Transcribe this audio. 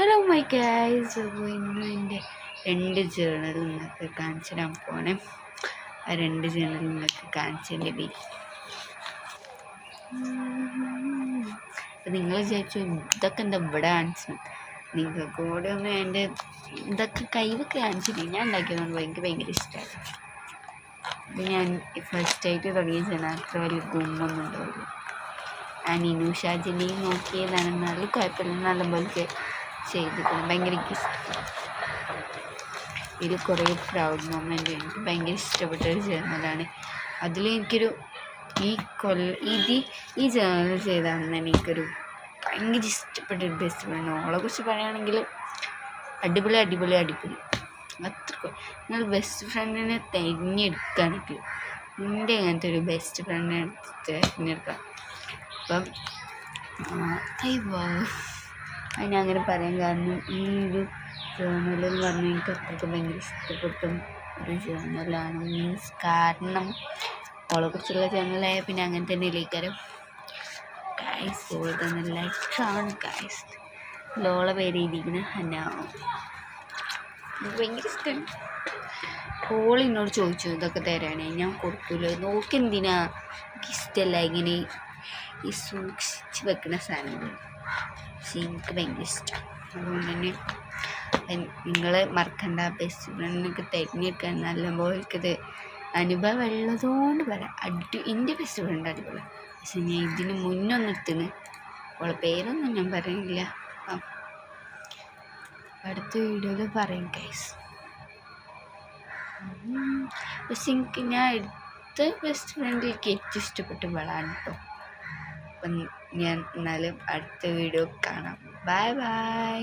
Hello my guys, അപ്പോൾ ഇന്ന് എൻ്റെ 2 ജേണൽ നിങ്ങൾക്ക് കാണിച്ചു തരാൻ പോണേ. ആ 2 ജേണൽ നിങ്ങൾക്ക് കാണിച്ചതിൻ്റെ പേര്. അപ്പം നിങ്ങൾ വിചാരിച്ചു ഇതൊക്കെ എന്താ ഇവിടെ കാണിച്ചു, നിങ്ങൾക്ക് കൂടെ ഒന്ന് എൻ്റെ ഇതൊക്കെ കൈവൊക്കെ കാണിച്ചിട്ട് ഞാൻ ഉണ്ടാക്കിയതുകൊണ്ട് ഭയങ്കര ഇഷ്ടമാണ്. അപ്പം ഞാൻ ഫസ്റ്റായിട്ട് തുടങ്ങിയ ജനാത്ര വലിയ ഗുമ്മൊന്നും ഉണ്ടാവില്ല. ഞാൻ ഇനൂഷാജിനെയും നോക്കിയതാണ്, നല്ല കുഴപ്പമില്ല, നല്ലപോലെ ചെയ്തിട്ടുണ്ട്. ഭയങ്കര ഇഷ്ടം. ഇതിൽ കുറേ പ്രൗഡ് മൊമെൻ്റ് എനിക്ക് ഭയങ്കര ഇഷ്ടപ്പെട്ടൊരു ജേർണലാണ്. അതിൽ എനിക്കൊരു ഈ ജേർണൽ ചെയ്താണെന്ന് എനിക്കൊരു ഭയങ്കര ഇഷ്ടപ്പെട്ടൊരു ബെസ്റ്റ് ഫ്രണ്ട്. ഓളെ കുറിച്ച് പറയുകയാണെങ്കിൽ അടിപൊളി അത്രക്കും. നിങ്ങൾ ബെസ്റ്റ് ഫ്രണ്ടിനെ തിരഞ്ഞെടുക്കുകയാണെങ്കിൽ എൻ്റെ അങ്ങനത്തെ ഒരു ബെസ്റ്റ് ഫ്രണ്ടിനെ തിരഞ്ഞെടുക്കാം. അപ്പം അതിനെ അങ്ങനെ പറയാൻ കാരണം ഈ ഒരു ജേർണൽ എന്ന് പറഞ്ഞാൽ എനിക്ക് അത്രയ്ക്ക് ഭയങ്കര ഇഷ്ടപ്പെട്ട ഒരു ജേർണലാണ്. മീൻസ് കാരണം ഓളെക്കുറിച്ചുള്ള ജേർണലായ പിന്നെ അങ്ങനെ തന്നെ ഇല്ലേക്കാരം ഗൈസ്. ഓളെ തന്നെ ലൈക്കാണ് ഗൈസ്. ലോളെ പേര് എഴുതിയിരിക്കുന്നത് ഹനാവും. എനിക്ക് ഭയങ്കര ഇഷ്ടമാണ്. ഓളിനോട് ചോദിച്ചു ഇതൊക്കെ തരാനേ, ഞാൻ കൊടുക്കില്ല. നോക്കെന്തിനാ, എനിക്ക് ഇഷ്ടമല്ല ഇങ്ങനെ ഈ സൂക്ഷിച്ച് വെക്കുന്ന സാധനങ്ങൾ. പക്ഷെ എനിക്ക് ഭയങ്കര ഇഷ്ടമാണ്. അതുകൊണ്ട് തന്നെ നിങ്ങൾ മറക്കണ്ട, ബെസ്റ്റ് ഫ്രണ്ടിനൊക്കെ തിരഞ്ഞെടുക്കാൻ നല്ലപോലെ എനിക്കത് അനുഭവം ഉള്ളതുകൊണ്ട് പറയാം. എൻ്റെ ബെസ്റ്റ് ഫ്രണ്ട് അടിപൊളി. പക്ഷെ ഞാൻ ഇതിന് മുന്നൊന്നെടുത്തിന് അവളെ പേരൊന്നും ഞാൻ പറയുന്നില്ല. അടുത്ത വീഡിയോയിൽ പറയും ഗൈസ്. പക്ഷെ എനിക്ക് ഞാൻ എടുത്ത ബെസ്റ്റ് ഫ്രണ്ട് എനിക്ക് ഏറ്റവും ഇഷ്ടപ്പെട്ട ഇവളാണ് കേട്ടോ. അപ്പം ഞാൻ എന്നാലും അടുത്ത വീഡിയോ കാണാം. ബൈ.